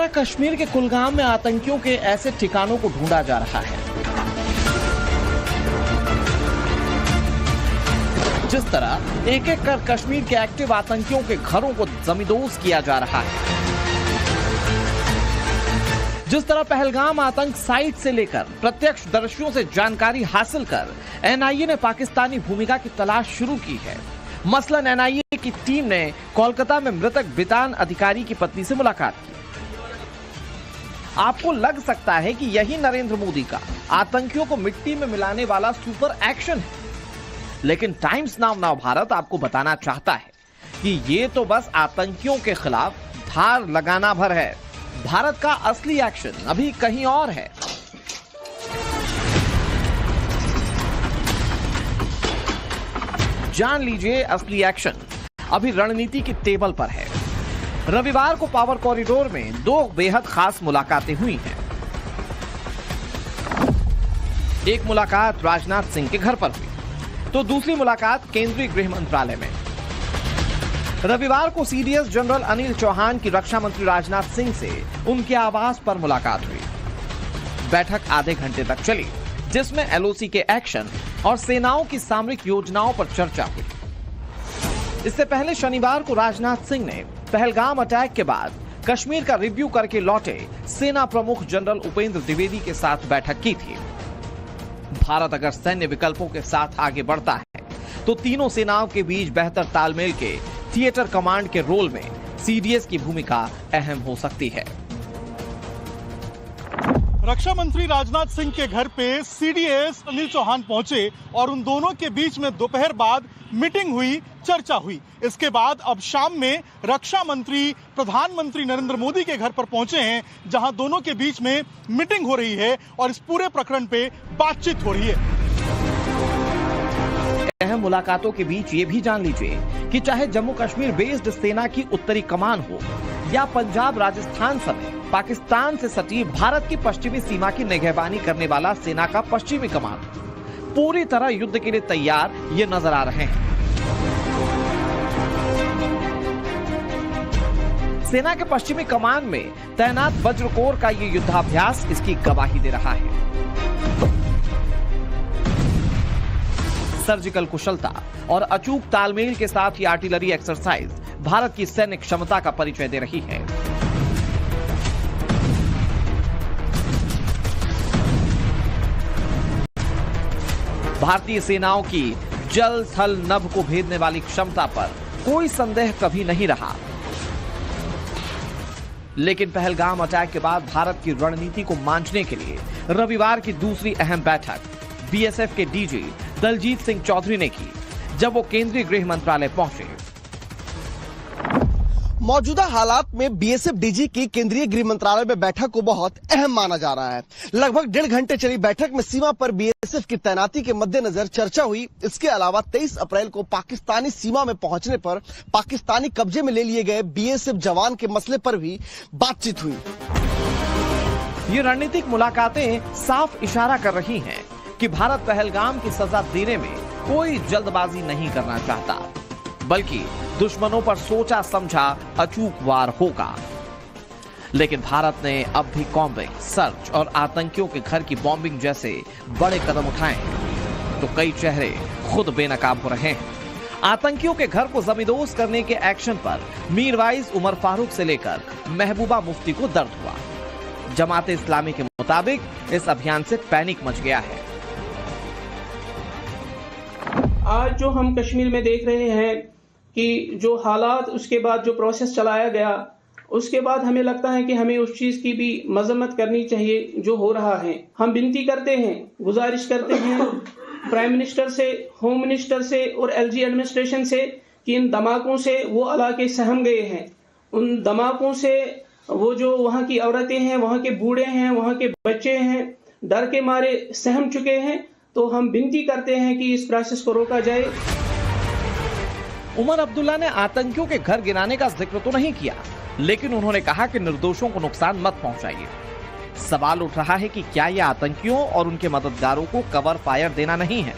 तरह कश्मीर के कुलगाम में आतंकियों के ऐसे ठिकानों को ढूंढा जा रहा है, जिस तरह एक एक कर कश्मीर के एक्टिव आतंकियों के घरों को जमींदोज किया जा रहा है, जिस तरह पहलगाम आतंक साइट से लेकर प्रत्यक्षदर्शियों से जानकारी हासिल कर एनआईए ने पाकिस्तानी भूमिका की तलाश शुरू की है। मसलन एनआईए की टीम ने कोलकाता में मृतक बितान अधिकारी की पत्नी से मुलाकात की। आपको लग सकता है कि यही नरेंद्र मोदी का आतंकियों को मिट्टी में मिलाने वाला सुपर एक्शन है, लेकिन टाइम्स नाउ भारत आपको बताना चाहता है कि ये तो बस आतंकियों के खिलाफ धार लगाना भर है। भारत का असली एक्शन अभी कहीं और है। जान लीजिए, असली एक्शन अभी रणनीति की टेबल पर है। रविवार को पावर कॉरिडोर में दो बेहद खास मुलाकातें हुई हैं। एक मुलाकात राजनाथ सिंह के घर पर हुई, तो दूसरी मुलाकात केंद्रीय गृह मंत्रालय में। रविवार को सीडीएस जनरल अनिल चौहान की रक्षा मंत्री राजनाथ सिंह से उनके आवास पर मुलाकात हुई। बैठक आधे घंटे तक चली, जिसमें एलओसी के एक्शन और सेनाओं की सामरिक योजनाओं पर चर्चा हुई। इससे पहले शनिवार को राजनाथ सिंह ने पहलगाम अटैक के बाद कश्मीर का रिव्यू करके लौटे सेना प्रमुख जनरल उपेंद्र द्विवेदी के साथ बैठक की थी। भारत अगर सैन्य विकल्पों के साथ आगे बढ़ता है तो तीनों सेनाओं के बीच बेहतर तालमेल के थिएटर कमांड के रोल में सीडीएस की भूमिका अहम हो सकती है। रक्षा मंत्री राजनाथ सिंह के घर पे सीडीएस अनिल चौहान पहुंचे और उन दोनों के बीच में दोपहर बाद मीटिंग हुई, चर्चा हुई। इसके बाद अब शाम में रक्षा मंत्री प्रधानमंत्री नरेंद्र मोदी के घर पर पहुंचे हैं, जहां दोनों के बीच में मीटिंग हो रही है और इस पूरे प्रकरण पे बातचीत हो रही है। अहम मुलाकातों के बीच ये भी जान लीजिए कि चाहे जम्मू कश्मीर बेस्ड सेना की उत्तरी कमान हो या पंजाब राजस्थान समेत पाकिस्तान से सटी भारत की पश्चिमी सीमा की निगहबानी करने वाला सेना का पश्चिमी कमान पूरी तरह युद्ध के लिए तैयार ये नजर आ रहे हैं। सेना के पश्चिमी कमान में तैनात वज्र कोर का ये युद्धाभ्यास इसकी गवाही दे रहा है। सर्जिकल कुशलता और अचूक तालमेल के साथ ये आर्टिलरी एक्सरसाइज भारत की सैन्य क्षमता का परिचय दे रही है। भारतीय सेनाओं की जल थल नभ को भेदने वाली क्षमता पर कोई संदेह कभी नहीं रहा, लेकिन पहलगाम अटैक के बाद भारत की रणनीति को मांझने के लिए रविवार की दूसरी अहम बैठक बीएसएफ के डीजी दलजीत सिंह चौधरी ने की, जब वो केंद्रीय गृह मंत्रालय पहुंचे। मौजूदा हालात में बीएसएफ डीजी की केंद्रीय गृह मंत्रालय में बैठक को बहुत अहम माना जा रहा है। लगभग 1.5 घंटे चली बैठक में सीमा पर बीएसएफ की तैनाती के मद्देनजर चर्चा हुई। इसके अलावा 23 अप्रैल को पाकिस्तानी सीमा में पहुंचने पर पाकिस्तानी कब्जे में ले लिए गए बीएसएफ जवान के मसले पर भी बातचीत हुई। ये रणनीतिक मुलाकातें साफ इशारा कर रही हैं कि भारत पहलगाम की सजा देने में कोई जल्दबाजी नहीं करना चाहता, बल्कि दुश्मनों पर सोचा समझा अचूक वार होगा। लेकिन भारत ने अब भी कॉम्बिंग, सर्च और आतंकियों के घर की बॉम्बिंग जैसे बड़े कदम उठाए हैं, तो कई चेहरे खुद बेनकाब हो रहे हैं। आतंकियों के घर को जमींदोज करने के एक्शन पर मीरवाइज उमर फारूक से लेकर महबूबा मुफ्ती को दर्द हुआ। जमाते इस्लामी के मुताबिक इस अभियान से पैनिक मच गया है। आज जो हम कश्मीर में देख रहे हैं कि जो हालात, उसके बाद जो प्रोसेस चलाया गया, उसके बाद हमें लगता है कि हमें उस चीज की भी मजम्मत करनी चाहिए जो हो रहा है। हम विनती करते हैं, गुजारिश करते हैं प्राइम मिनिस्टर से, होम मिनिस्टर से और एलजी एडमिनिस्ट्रेशन से कि इन धमाकों से वो इलाके सहम गए हैं। उन धमाकों से वो जो वहाँ की औरतें हैं, वहाँ के बूढ़े हैं, वहाँ के बच्चे हैं, डर के मारे सहम चुके हैं। तो हम विनती करते हैं कि इस प्रोसेस को रोका जाए। उमर अब्दुल्ला ने आतंकियों के घर गिराने का जिक्र तो नहीं किया, लेकिन उन्होंने कहा कि निर्दोषों को नुकसान मत पहुंचाइए। सवाल उठ रहा है कि क्या यह आतंकियों और उनके मददगारों को कवर फायर देना नहीं है?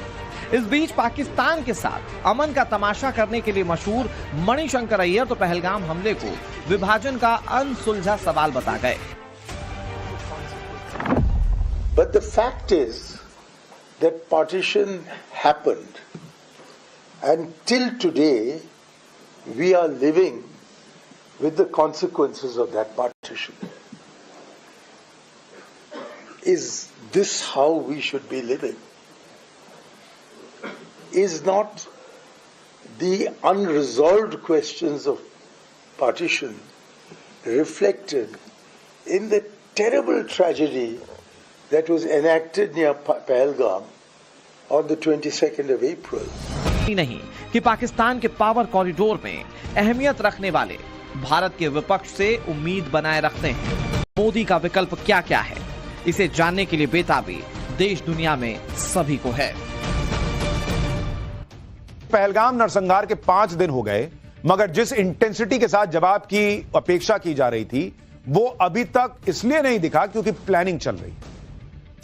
इस बीच पाकिस्तान के साथ अमन का तमाशा करने के लिए मशहूर मणिशंकर अय्यर तो पहलगाम हमले को विभाजन का अनसुलझा सवाल बता गए। But the fact is that partition happened, and till today we are living with the consequences of that partition. Is this how we should be living? Is not the unresolved questions of partition reflected in the terrible tragedy that was enacted near Pahalgam on the 22nd of April? नहीं कि पाकिस्तान के power corridor में अहमियत रखने वाले भारत के विपक्ष से उम्मीद बनाए रखते हैं। मोदी का विकल्प क्या क्या है, इसे जानने के लिए बेताबी देश दुनिया में सभी को है। पहलगाम नरसंहार के 5 दिन हो गए, मगर जिस इंटेंसिटी के साथ जवाब की अपेक्षा की जा रही थी वो अभी तक इसलिए नहीं दिखा क्योंकि प्लानिंग चल रही।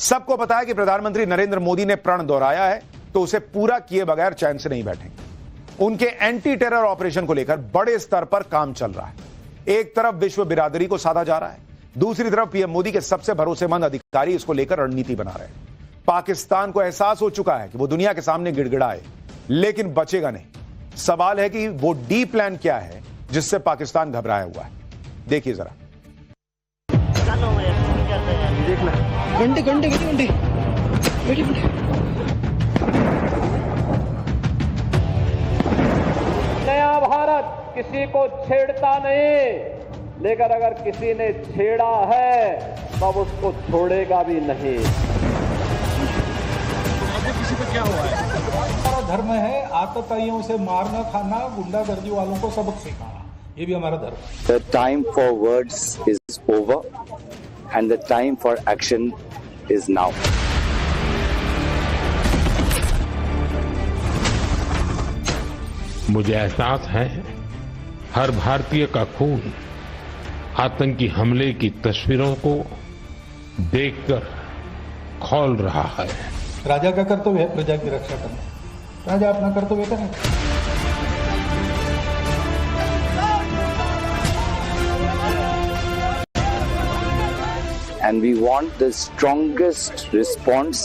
सबको पता है कि प्रधानमंत्री नरेंद्र मोदी ने प्रण दोहराया है तो उसे पूरा किए बगैर चैन से नहीं बैठेंगे। उनके एंटी टेरर ऑपरेशन को लेकर बड़े स्तर पर काम चल रहा है। एक तरफ विश्व बिरादरी को साधा जा रहा है, दूसरी तरफ पीएम मोदी के सबसे भरोसेमंद अधिकारी इसको लेकर रणनीति बना रहे हैं। पाकिस्तान को एहसास हो चुका है कि वो दुनिया के सामने गिड़गिड़ाए, लेकिन बचेगा नहीं। सवाल है कि वो डी प्लान क्या है जिससे पाकिस्तान घबराया हुआ है। देखिए जरा। नया भारत किसी को छेड़ता नहीं, लेकिन अगर किसी ने छेड़ा है तब उसको छोड़ेगा भी नहीं। किसी पे क्या हुआ है? हमारा धर्म है आतताइयों से मारना खाना, गुंडागर्दी वालों को सबक सिखाना, ये भी हमारा धर्म है। The time for words is over and the time for action is now. मुझे एहसास है हर भारतीय का खून आतंकी हमले की तस्वीरों को देखकर खौल रहा है। राजा का कर्तव्य है प्रजा की रक्षा करना, राजा अपना कर्तव्य करें। And we want the strongest response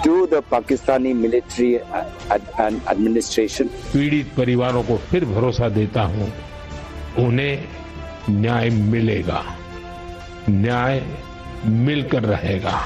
to the Pakistani military and administration. पीड़ित परिवारों को फिर भरोसा देता हूं, उन्हें न्याय मिलेगा, न्याय मिलकर रहेगा।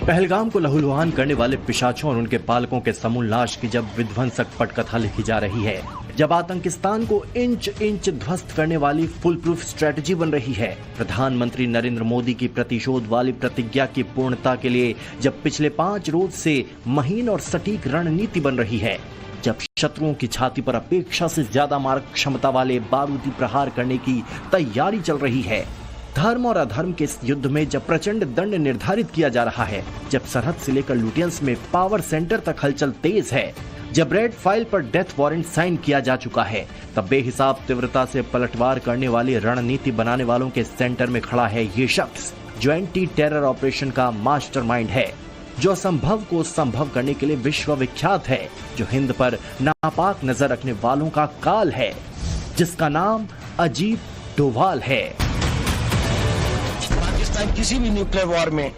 पहलगाम को लहूलुहान करने वाले पिशाचों और उनके पालकों के समूल नाश की जब विध्वंसक पटकथा लिखी जा रही है, जब आतंकिस्तान को इंच इंच ध्वस्त करने वाली फुल प्रूफ स्ट्रेटजी बन रही है, प्रधानमंत्री नरेंद्र मोदी की प्रतिशोध वाली प्रतिज्ञा की पूर्णता के लिए जब पिछले 5 रोज से महीन और सटीक रणनीति बन रही है, जब शत्रुओं की छाती पर अपेक्षा से ज्यादा मारक क्षमता वाले बारूदी प्रहार करने की तैयारी चल रही है, धर्म और अधर्म के इस युद्ध में जब प्रचंड दंड निर्धारित किया जा रहा है, जब सरहद से लेकर लुटियंस में पावर सेंटर तक हलचल तेज है, जब रेड फाइल पर डेथ वारंट साइन किया जा चुका है, तब बेहिसाब तीव्रता से पलटवार करने वाली रणनीति बनाने वालों के सेंटर में खड़ा है ये शख्स जो एंटी टेरर ऑपरेशन का मास्टरमाइंड है, जो असंभव को संभव करने के लिए विश्व विख्यात है, जो हिंद पर नापाक नजर रखने वालों का काल है, जिसका नाम अजीत डोभाल है। पाकिस्तान किसी भी न्यूक्लियर वॉर में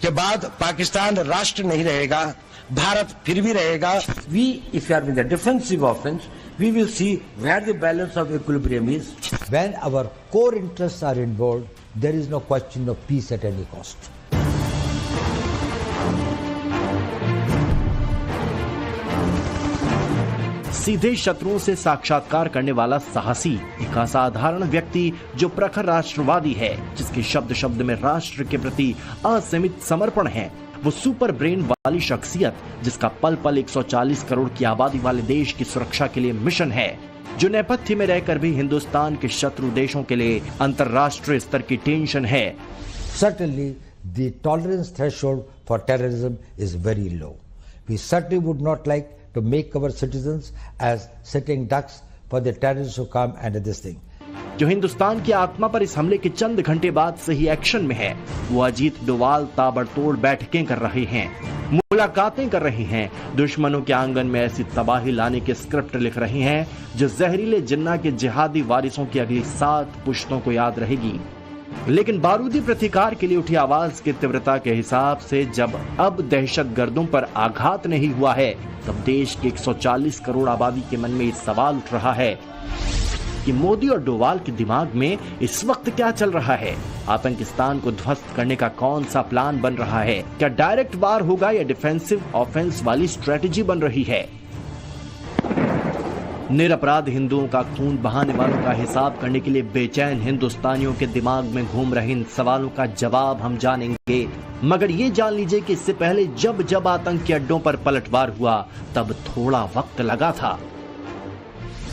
के बाद पाकिस्तान राष्ट्र नहीं रहेगा, भारत फिर भी रहेगा। We, if you are with a defensive offense, we will see where the balance of equilibrium is. When our core interests are involved, there is no question of peace at any cost. सीधे शत्रुओं से साक्षात्कार करने वाला साहसी, एक असाधारण व्यक्ति जो प्रखर राष्ट्रवादी है, जिसके शब्द शब्द में राष्ट्र के प्रति असीमित समर्पण है, वो सुपर ब्रेन वाली शख्सियत जिसका पल पल 140 करोड़ की आबादी वाले देश की सुरक्षा के लिए मिशन है, जो नेपथ्य में रहकर भी हिंदुस्तान के शत्रु देशों के लिए अंतर्राष्ट्रीय स्तर की टेंशन है। Certainly, the tolerance threshold for terrorism is very low. We certainly would not like to make our citizens as sitting ducks for the terrorists who come and this thing. जो हिंदुस्तान की आत्मा पर इस हमले के चंद घंटे बाद से ही एक्शन में है। वो अजीत डोवाल ताबड़तोड़ बैठकें कर रहे हैं, मुलाकातें कर रहे हैं, दुश्मनों के आंगन में ऐसी तबाही लाने के स्क्रिप्ट लिख रहे हैं जो जहरीले जिन्ना के जिहादी वारिसों की अगली 7 पुश्तों को याद रहेगी। लेकिन बारूदी प्रतिकार के लिए उठी आवाज की तीव्रता के हिसाब से जब अब दहशतगर्दों पर आघात नहीं हुआ है, तब देश की 140 करोड़ आबादी के मन में ये सवाल उठ रहा है कि मोदी और डोवाल के दिमाग में इस वक्त क्या चल रहा है। आतंकिस्तान को ध्वस्त करने का कौन सा प्लान बन रहा है? क्या डायरेक्ट वार होगा या डिफेंसिव ऑफेंस वाली स्ट्रेटेजी बन रही है? निरपराध हिंदुओं का खून बहाने वालों का हिसाब करने के लिए बेचैन हिंदुस्तानियों के दिमाग में घूम रहे इन सवालों का जवाब हम जानेंगे। मगर ये जान लीजिए कि इससे पहले जब जब आतंकी अड्डों पर पलटवार हुआ तब थोड़ा वक्त लगा था।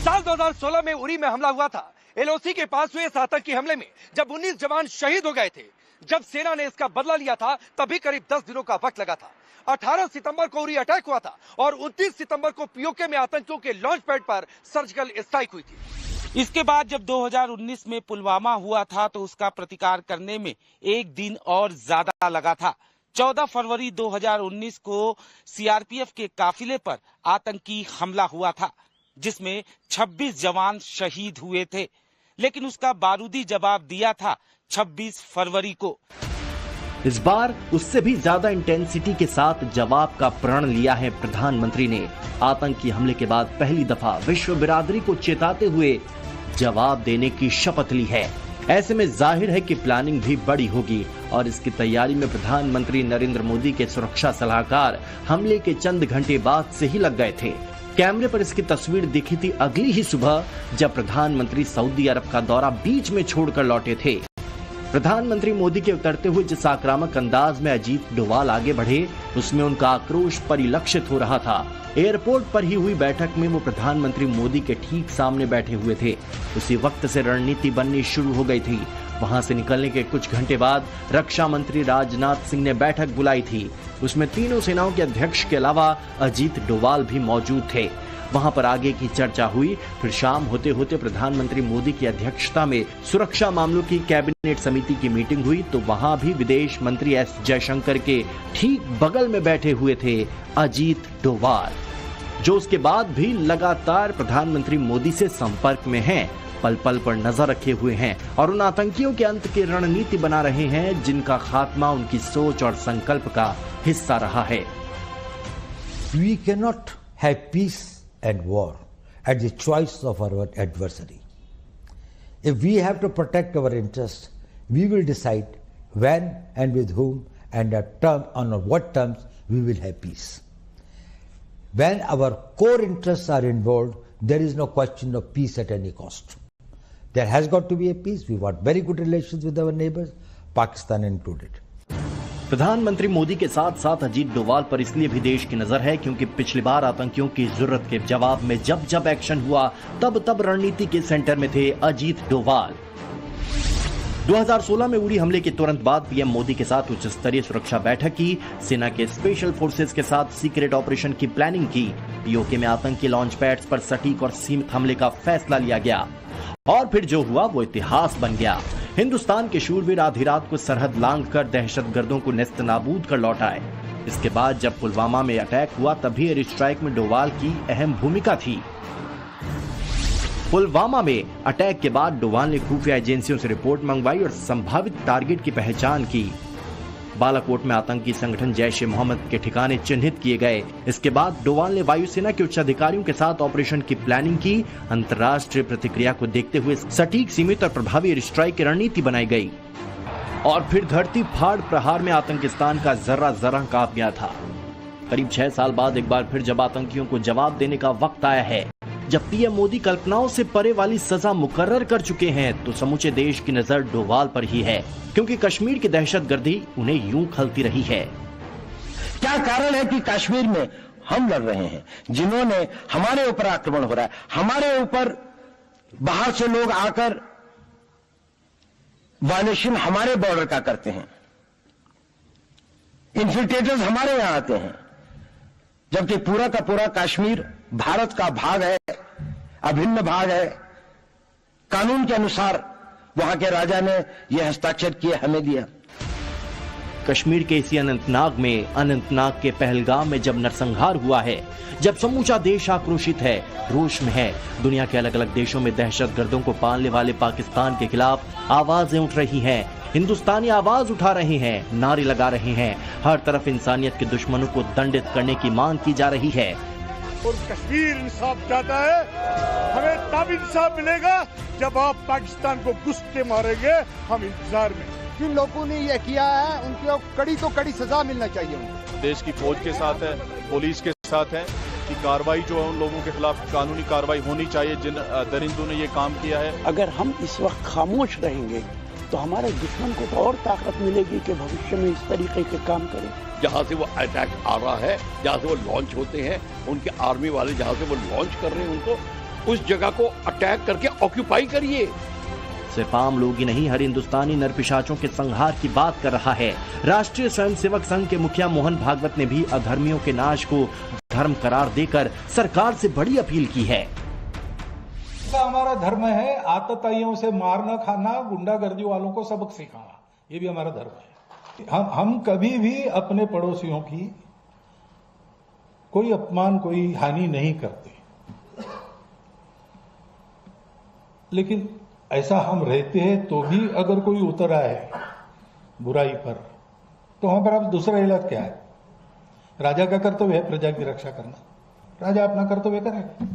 साल 2016 में उरी में हमला हुआ था। एलओसी के पास हुए इस आतंकी हमले में जब 19 जवान शहीद हो गए थे, जब सेना ने इसका बदला लिया था तभी करीब 10 दिनों का वक्त लगा था। 18 सितंबर को उरी अटैक हुआ था और 29 सितंबर को पीओके में आतंकियों के लॉन्च पैड पर सर्जिकल स्ट्राइक हुई थी। इसके बाद जब 2019 में पुलवामा हुआ था तो उसका प्रतिकार करने में एक दिन और ज्यादा लगा था। 14 फरवरी 2019 को सीआरपीएफ के काफिले पर आतंकी हमला हुआ था जिसमें 26 जवान शहीद हुए थे, लेकिन उसका बारूदी जवाब दिया था 26 फरवरी को। इस बार उससे भी ज्यादा इंटेंसिटी के साथ जवाब का प्रण लिया है प्रधानमंत्री ने। आतंकी हमले के बाद पहली दफा विश्व बिरादरी को चेताते हुए जवाब देने की शपथ ली है। ऐसे में जाहिर है कि प्लानिंग भी बड़ी होगी और इसकी तैयारी में प्रधानमंत्री नरेंद्र मोदी के सुरक्षा सलाहकार हमले के चंद घंटे बाद से ही लग गए थे। कैमरे पर इसकी तस्वीर दिखी थी अगली ही सुबह जब प्रधानमंत्री सऊदी अरब का दौरा बीच में छोड़कर लौटे थे। प्रधानमंत्री मोदी के उतरते हुए जिस आक्रामक अंदाज में अजीत डोवाल आगे बढ़े, उसमें उनका आक्रोश परिलक्षित हो रहा था। एयरपोर्ट पर ही हुई बैठक में वो प्रधानमंत्री मोदी के ठीक सामने बैठे हुए थे। उसी वक्त से रणनीति बननी शुरू हो गई थी। वहां से निकलने के कुछ घंटे बाद रक्षा मंत्री राजनाथ सिंह ने बैठक बुलाई थी। उसमें तीनों सेनाओं के अध्यक्ष के अलावा अजीत डोवाल भी मौजूद थे। वहां पर आगे की चर्चा हुई। फिर शाम होते होते प्रधानमंत्री मोदी की अध्यक्षता में सुरक्षा मामलों की कैबिनेट समिति की मीटिंग हुई तो वहां भी विदेश मंत्री एस जयशंकर के ठीक बगल में बैठे हुए थे अजीत डोवाल, जो उसके बाद भी लगातार प्रधानमंत्री मोदी से संपर्क में हैं, पल पल पर नजर रखे हुए हैं और उन आतंकियों के अंत की रणनीति बना रहे हैं जिनका खात्मा उनकी सोच और संकल्प का हिस्सा रहा है। We cannot have peace and war at the choice of our adversary. If we have to protect our interests, we will decide when and with whom and on what terms we will have peace. When our core interests are involved, there is no question of peace at any cost. There has got to be a peace. We want very good relations with our neighbors, Pakistan included. प्रधानमंत्री मोदी के साथ साथ अजीत डोवाल पर इसलिए भी देश की नजर है क्योंकि पिछली बार आतंकियों की जरूरत के जवाब में जब जब एक्शन हुआ तब तब रणनीति के सेंटर में थे अजीत डोवाल। 2016 में उड़ी हमले के तुरंत बाद पीएम मोदी के साथ उच्च स्तरीय सुरक्षा बैठक की, सेना के स्पेशल फोर्सेस के साथ सीक्रेट ऑपरेशन की प्लानिंग की, पीओके में आतंकी लॉन्च पैड्स पर सटीक और सीमित हमले का फैसला लिया गया और फिर जो हुआ वो इतिहास बन गया। हिंदुस्तान के शूरवीर आधी रात को सरहद लांघकर दहशतगर्दों को नेस्त नाबूद कर लौट आए। इसके बाद जब पुलवामा में अटैक हुआ तभी एयर स्ट्राइक में डोवाल की अहम भूमिका थी। पुलवामा में अटैक के बाद डोवाल ने खुफिया एजेंसियों से रिपोर्ट मंगवाई और संभावित टारगेट की पहचान की। बालाकोट में आतंकी संगठन जैश ए मोहम्मद के ठिकाने चिन्हित किए गए। इसके बाद डोवाल ने वायुसेना के उच्च अधिकारियों के साथ ऑपरेशन की प्लानिंग की। अंतर्राष्ट्रीय प्रतिक्रिया को देखते हुए सटीक, सीमित और प्रभावी एयर स्ट्राइक की रणनीति बनाई गई और फिर धरती फाड़ प्रहार में आतंकिस्तान का जर्रा जर्रा कांप गया था। करीब 6 साल बाद एक बार फिर जब आतंकियों को जवाब देने का वक्त आया है, जब पीएम मोदी कल्पनाओं से परे वाली सजा मुकर्रर कर चुके हैं, तो समूचे देश की नजर डोवाल पर ही है, क्योंकि कश्मीर की दहशतगर्दी उन्हें यूं खलती रही है। क्या कारण है कि कश्मीर में हम लड़ रहे हैं, जिन्होंने हमारे ऊपर आक्रमण हो रहा है, हमारे ऊपर बाहर से लोग आकर वायलेशन हमारे बॉर्डर का करते हैं, इन्फिल्ट्रेटर्स हमारे यहां आते हैं, जबकि पूरा का पूरा कश्मीर भारत का भाग है, अभिन्न भाग है। कानून के अनुसार वहां के राजा ने यह हस्ताक्षर किए, हमें दिया। कश्मीर के इसी अनंतनाग में, अनंतनाग के पहलगाम में जब नरसंहार हुआ है, जब समूचा देश आक्रोशित है, रोष में है, दुनिया के अलग अलग देशों में दहशतगर्दों को पालने वाले पाकिस्तान के खिलाफ आवाजें उठ रही हैं, हिंदुस्तानी आवाज उठा रहे हैं, नारे लगा रहे हैं, हर तरफ इंसानियत के दुश्मनों को दंडित करने की मांग की जा रही है। और कश्मीर इंसाफ चाहता है, हमें तब इंसाफ मिलेगा जब आप पाकिस्तान को घुस के मारेंगे। हम इंतजार में। जिन लोगों ने ये किया है उनको कड़ी तो कड़ी सजा मिलना चाहिए। देश की फौज के साथ है, पुलिस के साथ है कि कार्रवाई जो है उन लोगों के खिलाफ कानूनी कार्रवाई होनी चाहिए जिन दरिंदों ने ये काम किया है। अगर हम इस वक्त खामोश रहेंगे तो हमारे दुश्मन को तो और ताकत मिलेगी कि भविष्य में इस तरीके के काम करें। जहाँ से वो अटैक आ रहा है, जहाँ से वो लॉन्च होते हैं, उनके आर्मी वाले जहाँ से वो लॉन्च कर रहे हैं, उनको उस जगह को अटैक करके ऑक्यूपाई करिए। सिर्फ आम लोग ही नहीं, हर हिंदुस्तानी नरपिशाचों के संहार की बात कर रहा है। राष्ट्रीय स्वयंसेवक संघ के मुखिया मोहन भागवत ने भी अधर्मियों के नाश को धर्म करार देकर सरकार से बड़ी अपील की है। हमारा धर्म है आतताइयों से मारना, खाना, गुंडागर्दी वालों को सबक सिखाना, ये भी हमारा धर्म है। हम कभी भी अपने पड़ोसियों की कोई अपमान, कोई हानि नहीं करते, लेकिन ऐसा हम रहते हैं तो भी अगर कोई उतर आए बुराई पर, तो वहां पर अब दूसरा इलाज क्या है? राजा का कर्तव्य है प्रजा की रक्षा करना, राजा अपना कर्तव्य करेगा।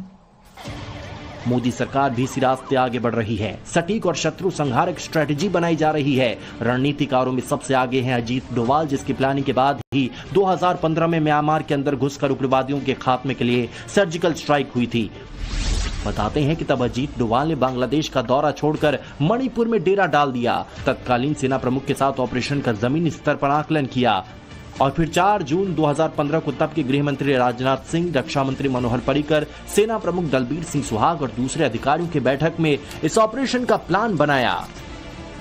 मोदी सरकार भी इसी रास्ते आगे बढ़ रही है। सटीक और शत्रु संहारक स्ट्रेटेजी बनाई जा रही है। रणनीतिकारों में सबसे आगे हैं अजीत डोवाल, जिसकी प्लानिंग के बाद ही 2015 में म्यांमार के अंदर घुसकर उग्रवादियों के खात्मे के लिए सर्जिकल स्ट्राइक हुई थी। बताते हैं कि तब अजीत डोवाल ने बांग्लादेश का दौरा छोड़कर मणिपुर में डेरा डाल दिया। तत्कालीन सेना प्रमुख के साथ ऑपरेशन का जमीनी स्तर पर आकलन किया और फिर 4 जून 2015 को तब के गृह मंत्री राजनाथ सिंह, रक्षा मंत्री मनोहर पर्रिकर, सेना प्रमुख दलबीर सिंह सुहाग और दूसरे अधिकारियों की बैठक में इस ऑपरेशन का प्लान बनाया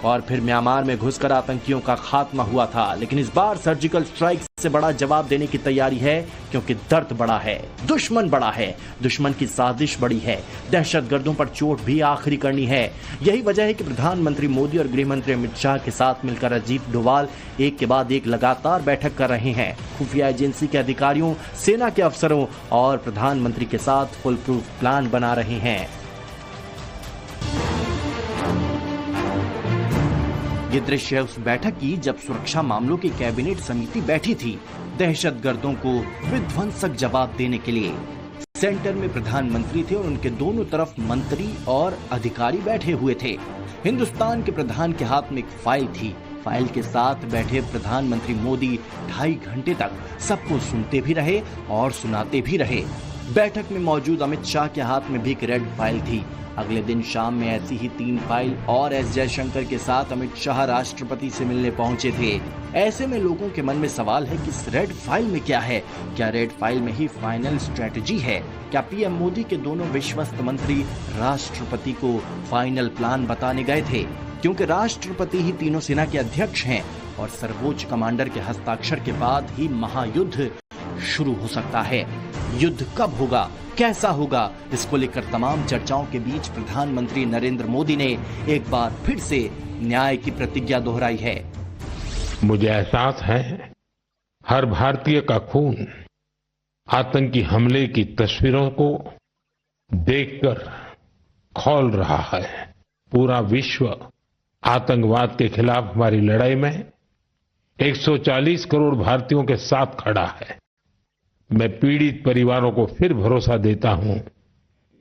और फिर म्यांमार में घुसकर आतंकियों का खात्मा हुआ था। लेकिन इस बार सर्जिकल स्ट्राइक से बड़ा जवाब देने की तैयारी है, क्योंकि दर्द बड़ा है, दुश्मन बड़ा है, दुश्मन की साजिश बड़ी है, दहशतगर्दों पर चोट भी आखिरी करनी है। यही वजह है कि प्रधानमंत्री मोदी और गृह मंत्री अमित शाह के साथ मिलकर अजीत डोवाल एक के बाद एक लगातार बैठक कर रहे हैं। खुफिया एजेंसी के अधिकारियों, सेना के अफसरों और प्रधानमंत्री के साथ फुल प्रूफ प्लान बना रहे हैं। ये दृश्य है उस बैठक की जब सुरक्षा मामलों की कैबिनेट समिति बैठी थी दहशतगर्दों को विध्वंसक जवाब देने के लिए। सेंटर में प्रधानमंत्री थे और उनके दोनों तरफ मंत्री और अधिकारी बैठे हुए थे। हिंदुस्तान के प्रधान के हाथ में एक फाइल थी। फाइल के साथ बैठे प्रधानमंत्री मोदी 2.5 घंटे तक सबको सुनते भी रहे और सुनाते भी रहे। बैठक में मौजूद अमित शाह के हाथ में भी एक रेड फाइल थी। अगले दिन शाम में ऐसी ही 3 फाइल और एस जयशंकर के साथ अमित शाह राष्ट्रपति से मिलने पहुंचे थे। ऐसे में लोगों के मन में सवाल है कि इस रेड फाइल में क्या है? क्या रेड फाइल में ही फाइनल स्ट्रेटजी है? क्या पीएम मोदी के दोनों विश्वस्त मंत्री राष्ट्रपति को फाइनल प्लान बताने गए थे? क्योंकि राष्ट्रपति ही तीनों सेना के अध्यक्ष हैं और सर्वोच्च कमांडर के हस्ताक्षर के बाद ही महायुद्ध शुरू हो सकता है। युद्ध कब होगा, कैसा होगा, इसको लेकर तमाम चर्चाओं के बीच प्रधानमंत्री नरेंद्र मोदी ने एक बार फिर से न्याय की प्रतिज्ञा दोहराई है। मुझे एहसास है हर भारतीय का खून आतंकी हमले की तस्वीरों को देखकर खौल रहा है। पूरा विश्व आतंकवाद के खिलाफ हमारी लड़ाई में 140 करोड़ भारतीयों के साथ खड़ा है। मैं पीड़ित परिवारों को फिर भरोसा देता हूं,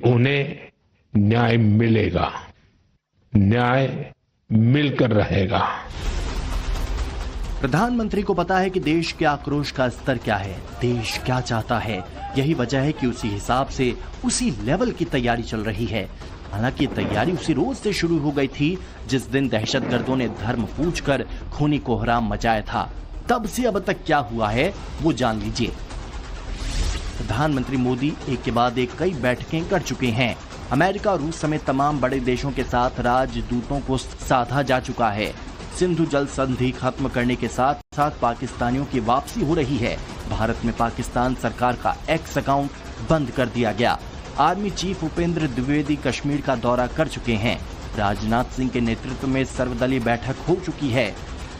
उन्हें न्याय मिलेगा, न्याय मिलकर रहेगा। प्रधानमंत्री को पता है कि देश के आक्रोश का स्तर क्या है, देश क्या चाहता है। यही वजह है कि उसी हिसाब से उसी लेवल की तैयारी चल रही है। हालांकि तैयारी उसी रोज से शुरू हो गई थी जिस दिन दहशतगर्दों ने धर्म पूछकर खूनी कोहराम मचाया था। तब से अब तक क्या हुआ है वो जान लीजिए। प्रधानमंत्री मोदी एक के बाद एक कई बैठकें कर चुके हैं। अमेरिका और रूस समेत तमाम बड़े देशों के साथ राजदूतों को साधा जा चुका है। सिंधु जल संधि खत्म करने के साथ साथ पाकिस्तानियों की वापसी हो रही है। भारत में पाकिस्तान सरकार का एक्स अकाउंट बंद कर दिया गया। आर्मी चीफ उपेंद्र द्विवेदी कश्मीर का दौरा कर चुके हैं। राजनाथ सिंह के नेतृत्व में सर्वदलीय बैठक हो चुकी है।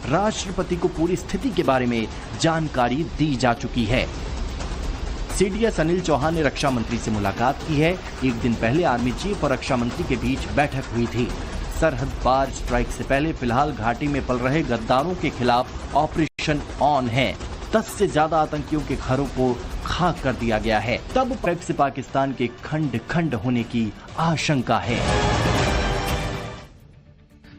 राष्ट्रपति को पूरी स्थिति के बारे में जानकारी दी जा चुकी है। सीडीएस अनिल चौहान ने रक्षा मंत्री से मुलाकात की है। एक दिन पहले आर्मी चीफ और रक्षा मंत्री के बीच बैठक हुई थी। सरहद पार स्ट्राइक से पहले फिलहाल घाटी में पल रहे गद्दारों के खिलाफ ऑपरेशन ऑन है। 10 से ज्यादा आतंकियों के घरों को खाक कर दिया गया है। तब से पाकिस्तान के खंड खंड होने की आशंका है।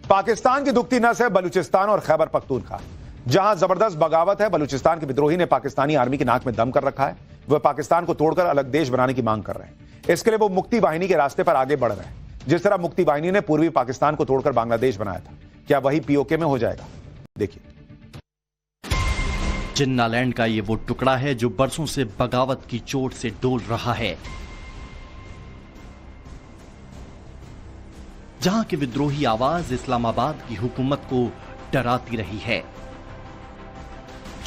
पाकिस्तान की दुखती नस है बलूचिस्तान और खैबर पख्तूनख्वा, जहां जबरदस्त बगावत है। बलूचिस्तान के विद्रोही ने पाकिस्तानी आर्मी की नाक में दम कर रखा है। वह पाकिस्तान को तोड़कर अलग देश बनाने की मांग कर रहे हैं। इसके लिए वो मुक्ति वाहिनी के रास्ते पर आगे बढ़ रहे हैं। जिस तरह मुक्ति वाहिनी ने पूर्वी पाकिस्तान को तोड़कर बांग्लादेश बनाया था, क्या वही पीओके में हो जाएगा? देखिए। जिन्नालैंड का ये वो टुकड़ा है जो बरसों से बगावत की चोट से डोल रहा है, जहां की विद्रोही आवाज इस्लामाबाद की हुकूमत को डराती रही है,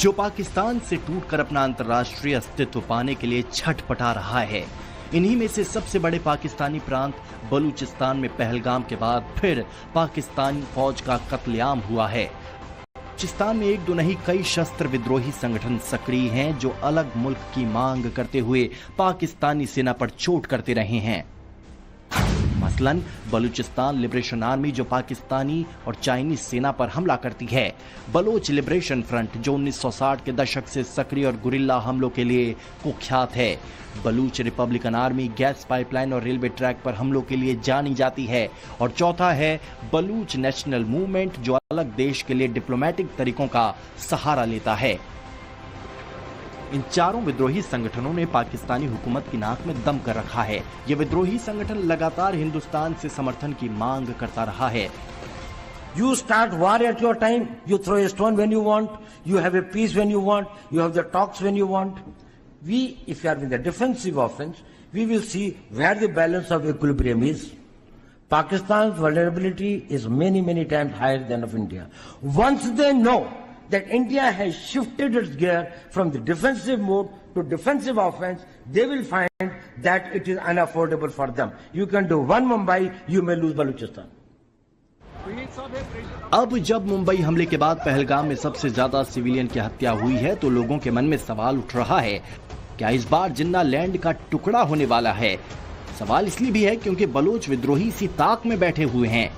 जो पाकिस्तान से टूटकर अपना अंतर्राष्ट्रीय अस्तित्व पाने के लिए छटपटा रहा है। इन्हीं में से सबसे बड़े पाकिस्तानी प्रांत बलूचिस्तान में पहलगाम के बाद फिर पाकिस्तानी फौज का कत्लेआम हुआ है। बलूचिस्तान में एक दो नहीं कई शस्त्र विद्रोही संगठन सक्रिय हैं, जो अलग मुल्क की मांग करते हुए पाकिस्तानी सेना पर चोट करते रहे हैं। मसलन बलूचिस्तान लिबरेशन आर्मी जो पाकिस्तानी और चाइनीज सेना पर हमला करती है, बलोच लिबरेशन फ्रंट जो 1960 के दशक से सक्रिय और गुरिल्ला हमलों के लिए कुख्यात है, Baloch Republican army gas pipeline और रेलवे ट्रैक पर हमलों के लिए जानी जाती है, और चौथा है बलूच नेशनल मूवमेंट जो अलग देश के लिए डिप्लोमेटिक तरीकों का सहारा लेता है। इन चारों विद्रोही संगठनों ने पाकिस्तानी हुकूमत की नाक में दम कर रखा है। ये विद्रोही संगठन लगातार हिंदुस्तान से समर्थन की मांग करता रहा है। You start war at your time, you throw a stone when you want, you have a peace when you want, you have the talks when you want. We, if you are in the defensive offense, we will see where the balance of equilibrium is. Pakistan's vulnerability is many, many times higher than of India. Once they know that India has shifted its gear from the defensive mode to defensive offense, they will find that it is unaffordable for them. You can do one Mumbai, you may lose Balochistan. अब जब मुंबई हमले के बाद पहलगाम में सबसे ज्यादा civilian की हत्या हुई है, तो लोगों के मन में सवाल उठ रहा है, क्या इस बार जिन्नालैंड का टुकड़ा होने वाला है? सवाल इसलिए भी है क्योंकि बलोच विद्रोही इसी ताक में बैठे हुए हैं,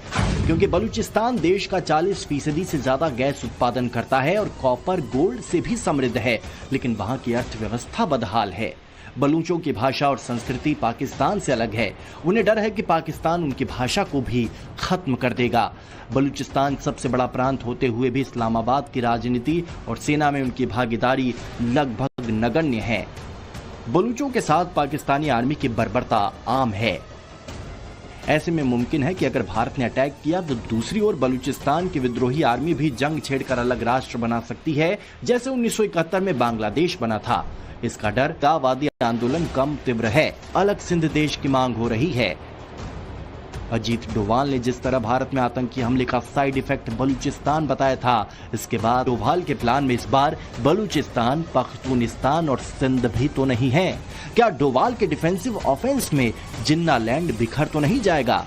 क्योंकि बलूचिस्तान देश का 40% से ज्यादा गैस उत्पादन करता है और कॉपर गोल्ड से भी समृद्ध है, लेकिन वहां की अर्थव्यवस्था बदहाल है। बलूचों की भाषा और संस्कृति पाकिस्तान से अलग है। उन्हें डर है कि पाकिस्तान उनकी भाषा को भी खत्म कर देगा। बलूचिस्तान सबसे बड़ा प्रांत होते हुए भी इस्लामाबाद की राजनीति और सेना में उनकी भागीदारी लगभग नगण्य है। बलूचों के साथ पाकिस्तानी आर्मी की बर्बरता आम है। ऐसे में मुमकिन है कि अगर भारत ने अटैक किया तो दूसरी ओर बलूचिस्तान की विद्रोही आर्मी भी जंग छेड़कर अलग राष्ट्र बना सकती है, जैसे 1971 में बांग्लादेश बना था। इसका डर वादी आंदोलन कम तीव्र है। अलग सिंध देश की मांग हो रही है। अजीत डोभाल ने जिस तरह भारत में आतंकी हमले का साइड इफेक्ट बलूचिस्तान बताया था, इसके बाद डोभाल के प्लान में इस बार बलूचिस्तान, पख्तूनिस्तान और सिंध भी तो नहीं है। क्या डोभाल के डिफेंसिव ऑफेंस में जिन्नालैंड बिखर तो नहीं जाएगा?